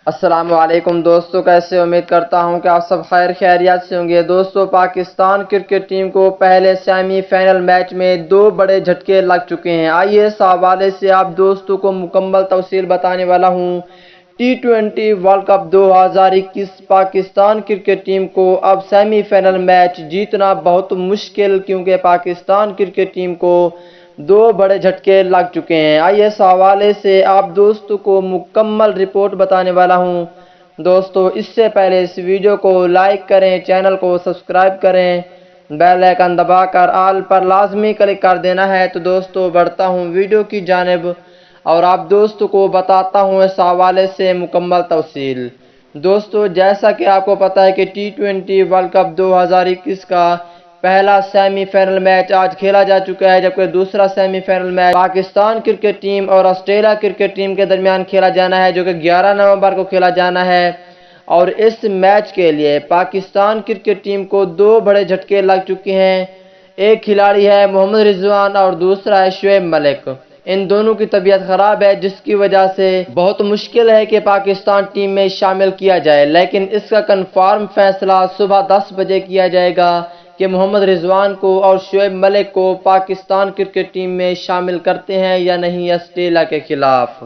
السلام علیکم دوستو، کیسے امید کرتا ہوں کہ آپ سب خیریت سے ہوں گے۔ دوستو، پاکستان کرکٹ ٹیم کو پہلے سیمی فائنل میچ میں 2 بڑے جھٹکے لگ چکے ہیں۔ آئیے اس حوالے سے آپ دوستوں کو مکمل تفصیل بتانے والا ہوں۔ ٹی20 world cup 2021 Pakistan cricket team کو اب سیمی فائنل میچ جیتنا بہت مشکل، کیونکہ پاکستان کرکٹ ٹیم کو 2 بڑے جھٹکے لگ چکے ہیں۔ آئیے اس حوالے سے آپ دوستوں کو مکمل رپورٹ بتانے والا ہوں۔ دوستو، اس سے پہلے اس ویڈیو کو لائک کریں، چینل کو سبسکرائب کریں، بیل آئیکن دبا کر آل پر لازمی کلک کر دینا ہے۔ تو دوستو، بڑھتا ہوں ویڈیو کی جانب اور آپ دوستوں کو بتاتا ہوں اس حوالے سے مکمل تفصیل۔ دوستو، جیسا کہ آپ کو پتہ ہے کہ ٹی20 ورلڈ کپ 2021 کا پہلا سیمی فائنل میچ آج کھیلا جا چکا ہے، جبکہ دوسرا semi final match Pakistan cricket team اور آسٹریلیا کرکٹ ٹیم کے درمیان کھیلا جانا ہے، جو کہ 11 نومبر کو کھیلا جانا ہے۔ اور اس میچ کے لیے پاکستان کرکٹ ٹیم کو 2 بڑے جھٹکے لگ چکے ہیں۔ ایک کھلاڑی ہے محمد رضوان اور دوسرا ہے شعیب ملک۔ ان دونوں کی طبیعت خراب ہے، جس کی وجہ سے بہت مشکل ہے کہ پاکستان ٹیم میں شامل کیا جائے، لیکن اس کا کنفرم فیصلہ صبح 10 بجے کیا جائے گا کہ محمد رضوان کو اور شعیب ملک کو پاکستان کرکٹ ٹیم میں شامل کرتے ہیں یا نہیں آسٹریلیا کے خلاف۔